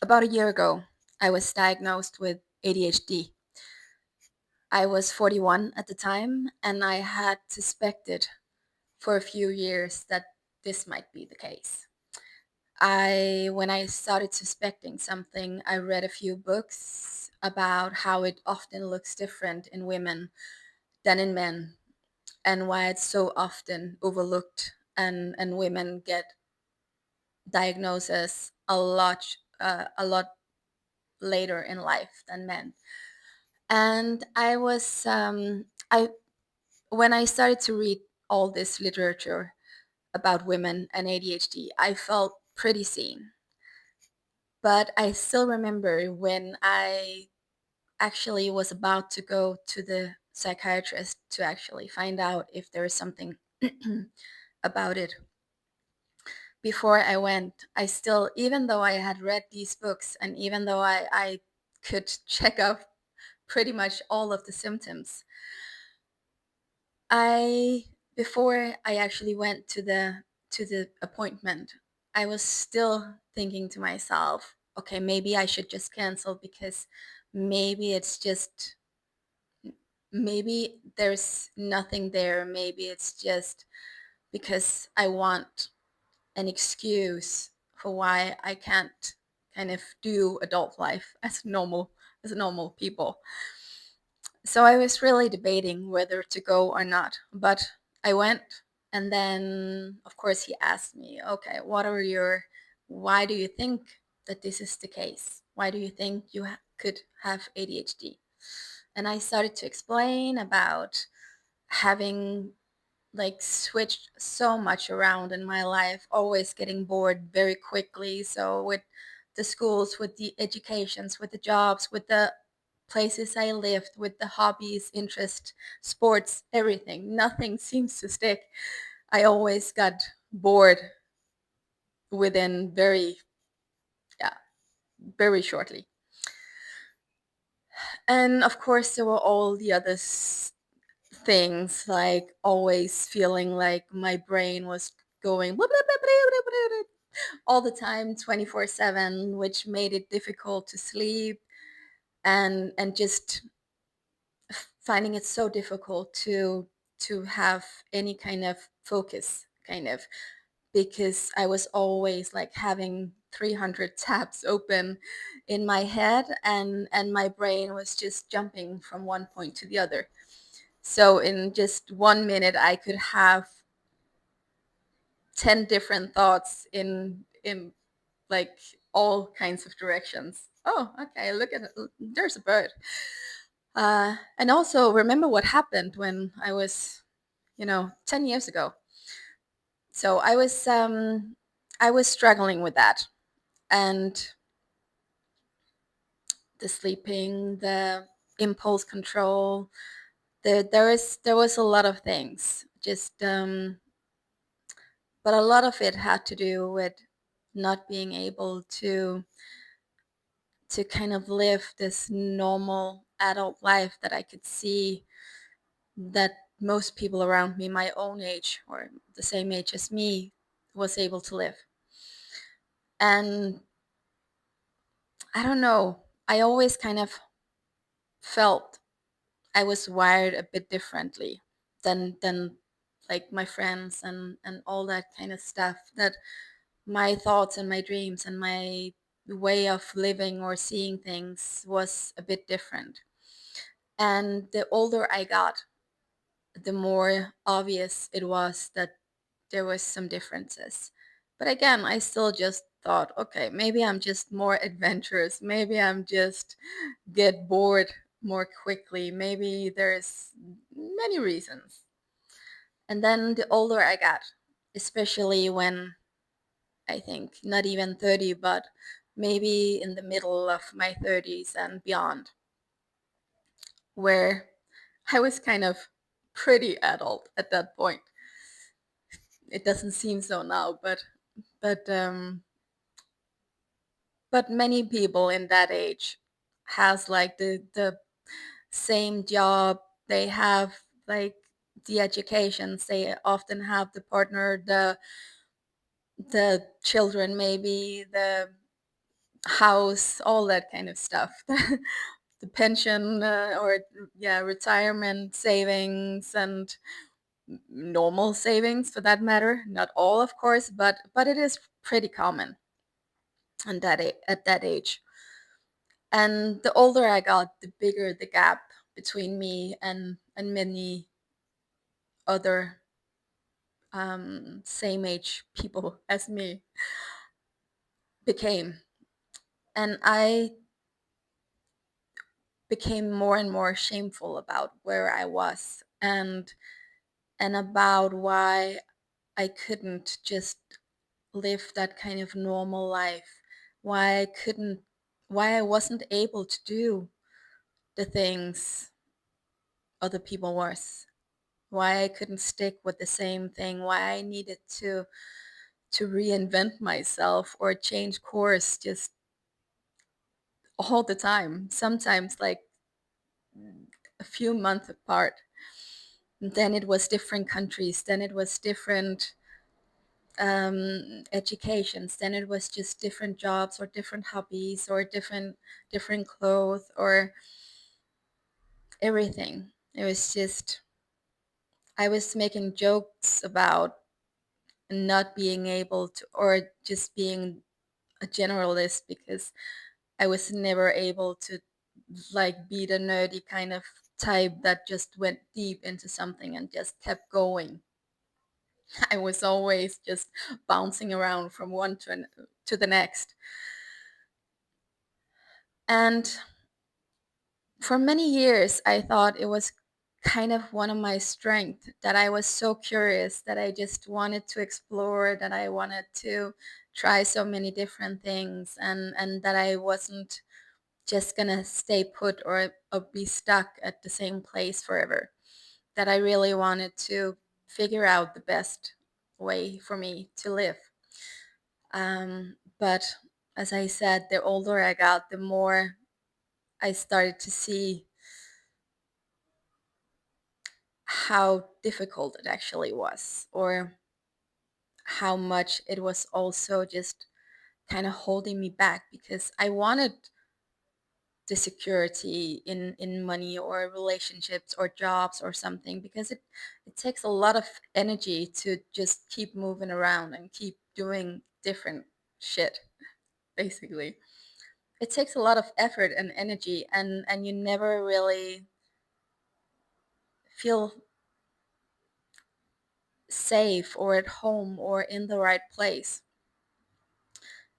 About a year ago, I was diagnosed with ADHD. I was 41 at the time, and I had suspected for a few years that this might be the case. When I started suspecting something, I read a few books about how it often looks different in women than in men, and why it's so often overlooked, and women get diagnoses a lot later in life than men. And I was I when I started to read all this literature about women and ADHD, I felt pretty seen. But I still remember when I actually was about to go to the psychiatrist to actually find out if there is something about it. Before I went, I still, even though I had read these books and even though I could check off pretty much all of the symptoms, I before I actually went to the appointment, I was still thinking to myself, okay, maybe I should just cancel because maybe it's just maybe there's nothing there. Maybe it's just because I want an excuse for why I can't kind of do adult life as normal people. So I was really debating whether to go or not, but I went. And then, of course, he asked me, okay, why do you think that this is the case? Why do you think you could have ADHD? And I started to explain about having like switched so much around in my life, always getting bored very quickly. So with the schools, with the educations, with the jobs, with the places I lived, with the hobbies, interest, sports, everything, nothing seems to stick. I always got bored within yeah, very shortly. And of course, there were all the other things, like always feeling like my brain was going all the time 24/7, which made it difficult to sleep, and just finding it so difficult to have any kind of focus, kind of, because I was always like having 300 tabs open in my head, and my brain was just jumping from one point to the other. So in just 1 minute I could have 10 different thoughts in like all kinds of directions. Oh, okay, look at it. There's a bird. And also remember what happened when I was, 10 years ago. So I was struggling with that, and the sleeping, the impulse control. There was a lot of things. Just but a lot of it had to do with not being able to kind of live this normal adult life that I could see that most people around me my own age or the same age as me was able to live. And I don't know, I always kind of felt I was wired a bit differently than like my friends and all that kind of stuff, that my thoughts and my dreams and my way of living or seeing things was a bit different. And the older I got, the more obvious it was that there was some differences. But again, I still just thought, okay, maybe I'm just more adventurous. Maybe I'm just get bored more quickly. Maybe there's many reasons. And then the older I got, especially when I think not even 30, but maybe in the middle of my 30s and beyond, where I was kind of pretty adult at that point. It doesn't seem so now, but um, but many people in that age has like the same job. They have like the educations. They often have the partner, the children, maybe house, all that kind of stuff. The pension, or yeah, retirement savings, and normal savings for that matter. Not all, of course, but it is pretty common at that age. And the older I got, the bigger the gap between me and many other same age people as me became. And I became more and more shameful about where I was, and about why I couldn't just live that kind of normal life. Why I couldn't, why I wasn't able to do the things other people was. Why I couldn't stick with the same thing. Why I needed to reinvent myself or change course just all the time. Sometimes like a few months apart. Then it was different countries. Then it was different educations. Then it was just different jobs or different hobbies or different clothes or everything. It was just, I was making jokes about not being able to, or just being a generalist, because I was never able to like be the nerdy kind of type that just went deep into something and just kept going. I was always just bouncing around from one to the next. And for many years, I thought it was kind of one of my strengths, that I was so curious, that I just wanted to explore, that I wanted to try so many different things, and that I wasn't just gonna stay put, or be stuck at the same place forever. That I really wanted to figure out the best way for me to live. But as I said, the older I got, the more I started to see how difficult it actually was, or how much it was also just kind of holding me back, because I wanted the security in money or relationships or jobs or something, because it takes a lot of energy to just keep moving around and keep doing different shit, basically. It takes a lot of effort and energy, and you never really feel safe or at home or in the right place.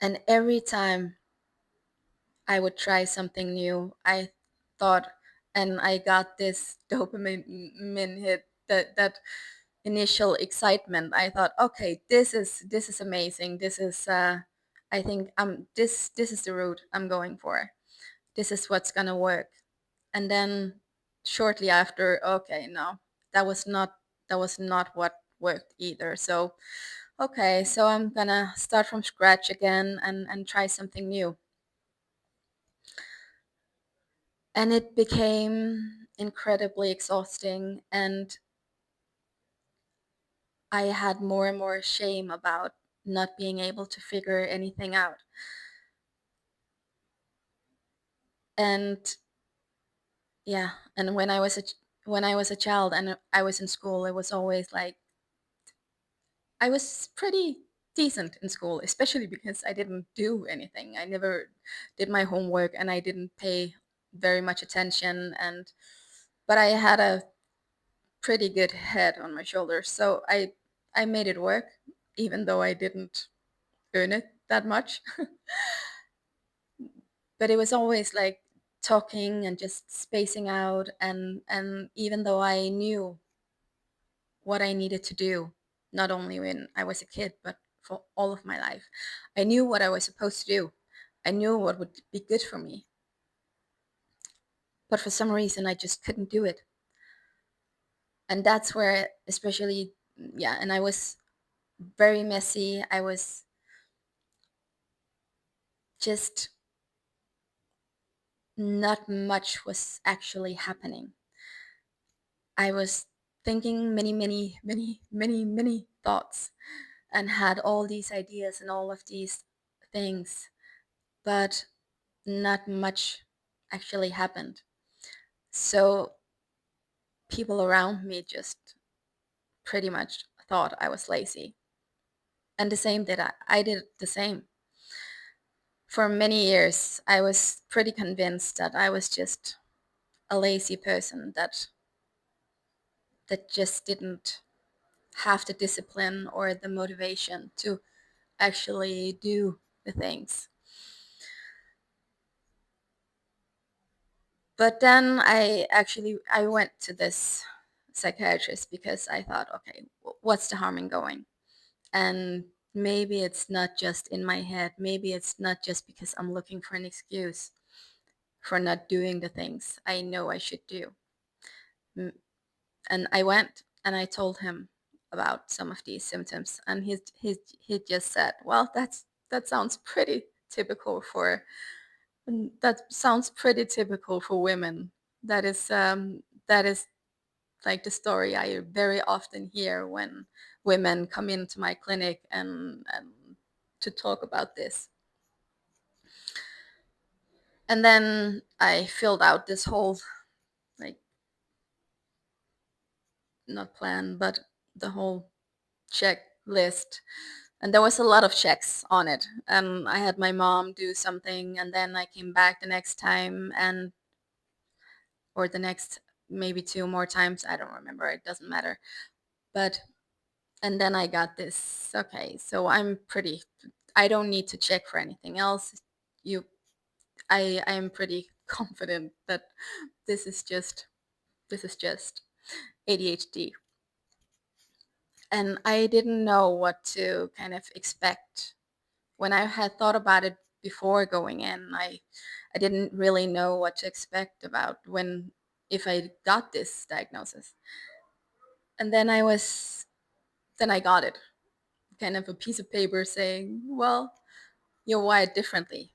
And every time I would try something new, I thought, and I got this dopamine hit, that initial excitement. I thought, okay, this is amazing. This is I think this is the route I'm going for. This is what's gonna work. And then shortly after, okay, no, that was not that was not what worked either. So okay, so I'm gonna start from scratch again, and try something new. And it became incredibly exhausting, and I had more and more shame about not being able to figure anything out. And yeah, and when I was a child and I was in school, it was always like I was pretty decent in school, especially because I didn't do anything. I never did my homework, and I didn't pay very much attention, and but I had a pretty good head on my shoulders. So I made it work, even though I didn't earn it that much. But it was always like talking and just spacing out, and even though I knew what I needed to do, not only when I was a kid, but for all of my life, I knew what I was supposed to do. I knew what would be good for me. But for some reason, I just couldn't do it. And that's where, especially, yeah, and I was very messy. I was just, not much was actually happening. I was thinking many, many, many, many, many thoughts, and had all these ideas and all of these things. but not much actually happened. So people around me just pretty much thought I was lazy. And the same did I did the same. For many years, I was pretty convinced that I was just a lazy person that just didn't have the discipline or the motivation to actually do the things. But then I went to this psychiatrist because I thought, okay, what's the harm in going? And maybe it's not just in my head. Maybe it's not just because I'm looking for an excuse for not doing the things I know I should do. And I went and I told him about some of these symptoms, and he just said, "Well, that sounds pretty typical for that sounds pretty typical for women. That is like the story I very often hear when women come into my clinic and to talk about this." And then I filled out this whole, like, not plan, but the whole checklist. And there was a lot of checks on it. And I had my mom do something, and then I came back the next time, and or the next maybe two more times. I don't remember. It doesn't matter. But and then I got this. Okay, so I'm pretty. I don't need to check for anything else. You, I am pretty confident that this is just this is just ADHD. And I didn't know what to kind of expect when I had thought about it before going in. I didn't really know what to expect about when if I got this diagnosis. And then I got it, kind of a piece of paper saying, "Well, you're wired differently."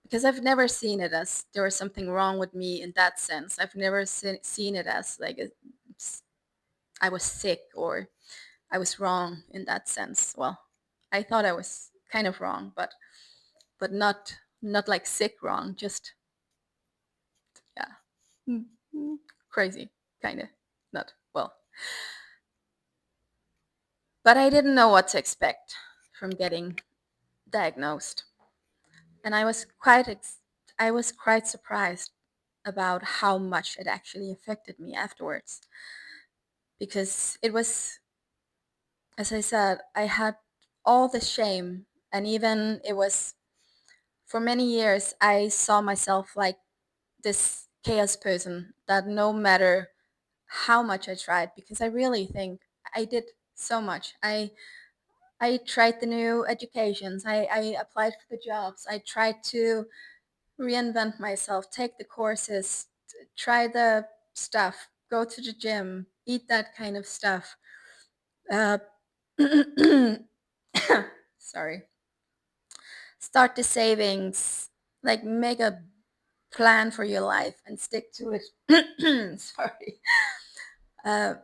Because I've never seen it as there was something wrong with me in that sense. I've never seen it as like I was sick or I was wrong in that sense. Well, I thought I was kind of wrong, but not like sick wrong, just yeah, crazy kind of, not well. But I didn't know what to expect from getting diagnosed, and I was quite surprised about how much it actually affected me afterwards, because it was, as I said, I had all the shame, and even it was for many years I saw myself like this chaos person that no matter how much I tried, because I really think I did so much. I tried the new educations. I applied for the jobs. I tried to reinvent myself, take the courses, try the stuff, go to the gym, eat that kind of stuff. Uh, sorry. Start the savings, like make a plan for your life and stick to it. Sorry.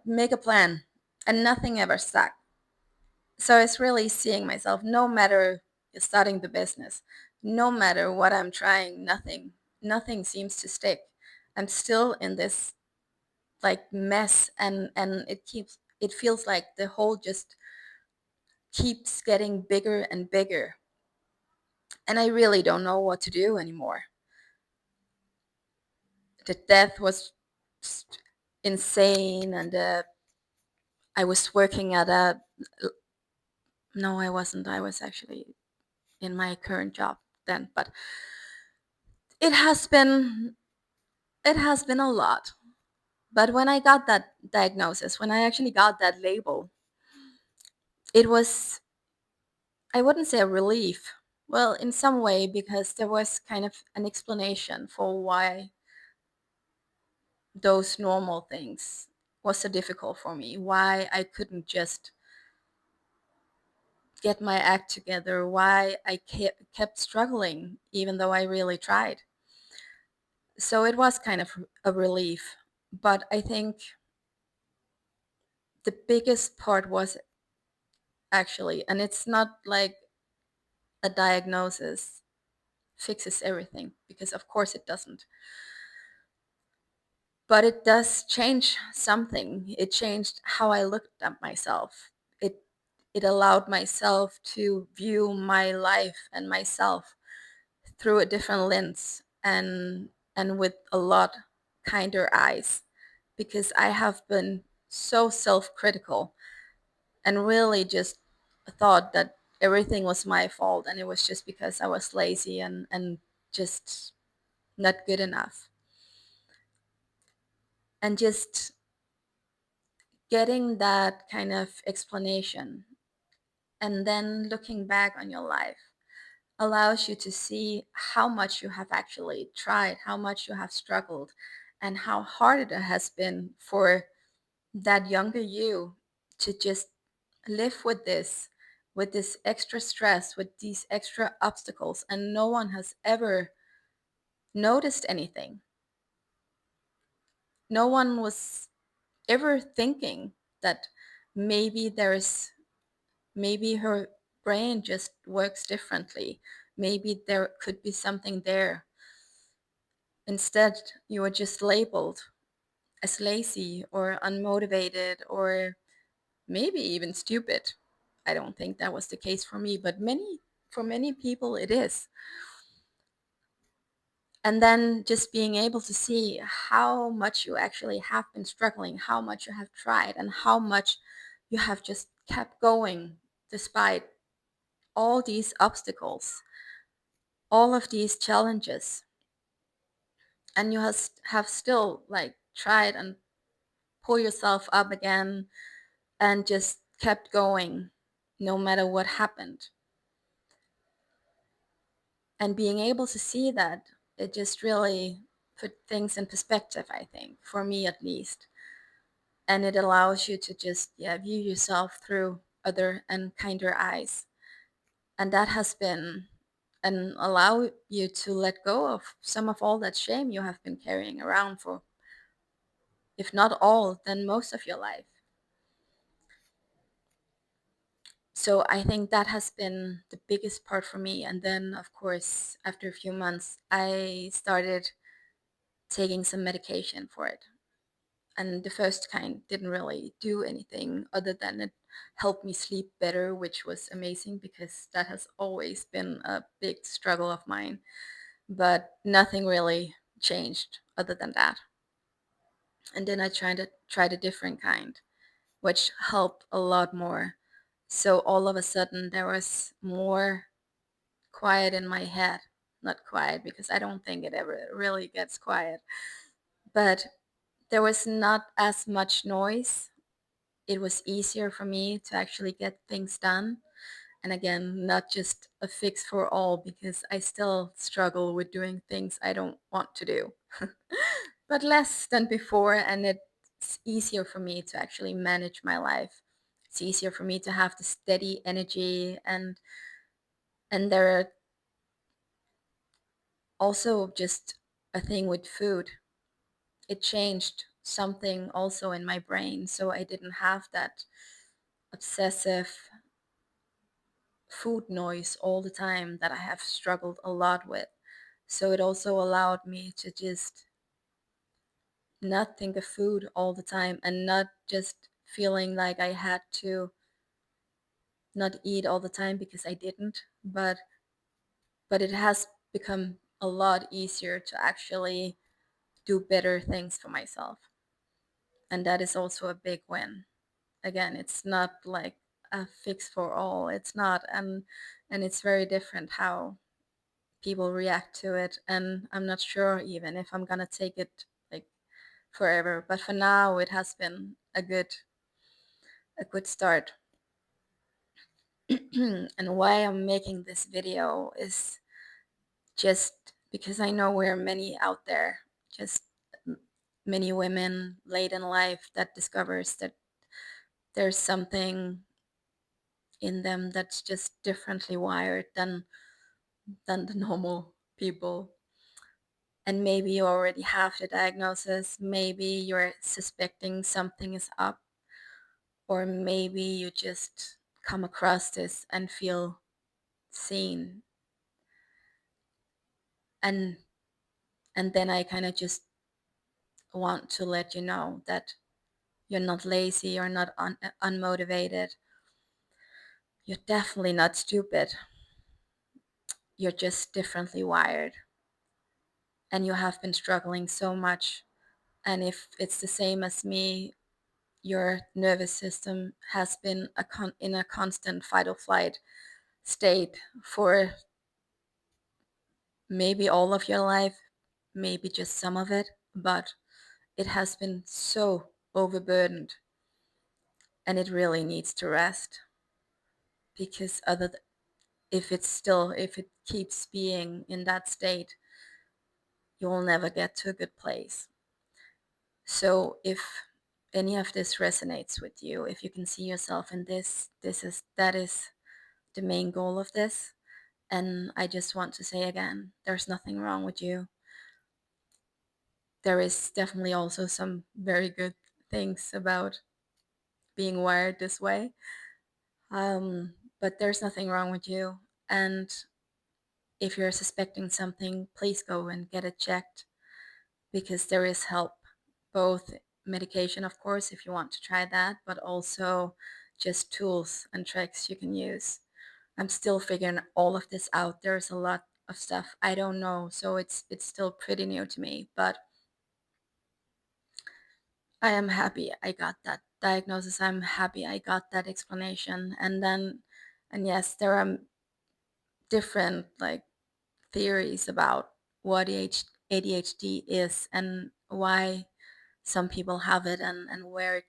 Make a plan, and nothing ever stuck. So it's really seeing myself, no matter starting the business, no matter what I'm trying, nothing seems to stick. I'm still in this like mess, and it feels like the hole just keeps getting bigger and bigger, and I really don't know what to do anymore. The death was insane, and I was working at a no, I wasn't. I was actually in my current job then, but it has been it has been a lot. But when I got that diagnosis, when I actually got that label, it was, I wouldn't say a relief. Well, in some way, because there was kind of an explanation for why those normal things was so difficult for me, why I couldn't just get my act together, why I kept struggling, even though I really tried. So it was kind of a relief. But I think the biggest part was actually, and it's not like a diagnosis fixes everything, because of course it doesn't. But it does change something. It changed how I looked at myself. It allowed myself to view my life and myself through a different lens, and with a lot kinder eyes, because I have been so self-critical and really just thought that everything was my fault, and it was just because I was lazy and just not good enough. And just getting that kind of explanation and then looking back on your life allows you to see how much you have actually tried, how much you have struggled, and how hard it has been for that younger you to just live with this extra stress, with these extra obstacles, and no one has ever noticed anything. No one was ever thinking that maybe there's maybe her brain just works differently. Maybe there could be something there. Instead, you were just labeled as lazy or unmotivated or maybe even stupid. I don't think that was the case for me, but for many people it is. And then just being able to see how much you actually have been struggling, how much you have tried, and how much you have just kept going despite all these obstacles, all of these challenges, and you have still like tried and pull yourself up again and just kept going no matter what happened. And being able to see that, it just really put things in perspective, I think, for me at least. And it allows you to just view yourself through other and kinder eyes. And that has been and allow you to let go of some of all that shame you have been carrying around for, if not all, then most of your life. So I think that has been the biggest part for me. And then, of course, after a few months, I started taking some medication for it. And the first kind didn't really do anything other than it helped me sleep better, which was amazing because that has always been a big struggle of mine. But nothing really changed other than that. And then I tried a different kind, which helped a lot more. So all of a sudden there was more quiet in my head. Not quiet, because I don't think it ever really gets quiet, but there was not as much noise. It was easier for me to actually get things done. And again, not just a fix for all, because I still struggle with doing things I don't want to do, but less than before. And it's easier for me to actually manage my life. It's easier for me to have the steady energy, and there are also just a thing with food. It changed something also in my brain, so I didn't have that obsessive food noise all the time that I have struggled a lot with. So it also allowed me to just not think of food all the time, and not just feeling like I had to not eat all the time, because I didn't, but it has become a lot easier to actually do better things for myself. And that is also a big win. Again, it's not like a fix for all. It's not, and it's very different how people react to it. And I'm not sure even if I'm gonna take it like forever. But for now, it has been a good start. And why I'm making this video is just because I know there are many out there, just many women late in life that discovers that there's something in them that's just differently wired than the normal people. And maybe you already have the diagnosis, maybe you're suspecting something is up, or maybe you just come across this and feel seen. and and then I kind of just want to let you know that you're not lazy, you're not unmotivated, you're definitely not stupid. You're just differently wired, and you have been struggling so much. And if it's the same as me, your nervous system has been in a constant fight or flight state for maybe all of your life, maybe just some of it, but it has been so overburdened, and it really needs to rest, because if it keeps being in that state, you'll never get to a good place. So if any of this resonates with you, if you can see yourself in that is the main goal of this. And I just want to say again, there's nothing wrong with you. There is definitely also some very good things about being wired this way. But there's nothing wrong with you. And if you're suspecting something, please go and get it checked, because there is help, both medication, of course, if you want to try that, but also just tools and tricks you can use. I'm still figuring all of this out. There's a lot of stuff I don't know, so it's still pretty new to me, but I am happy I got that diagnosis. I'm happy I got that explanation. And yes, there are different like theories about what ADHD is and why some people have it, and where it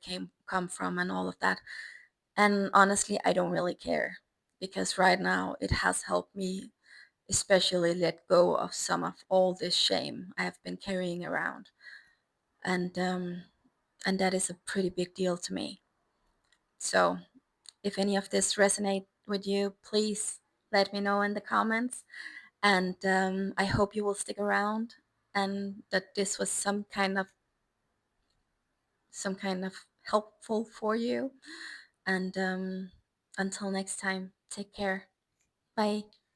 come from and all of that. And honestly, I don't really care, because right now it has helped me especially let go of some of all this shame I have been carrying around. And that is a pretty big deal to me. So if any of this resonate with you, please let me know in the comments. And I hope you will stick around, and that this was some kind of helpful for you. And until next time, take care. Bye.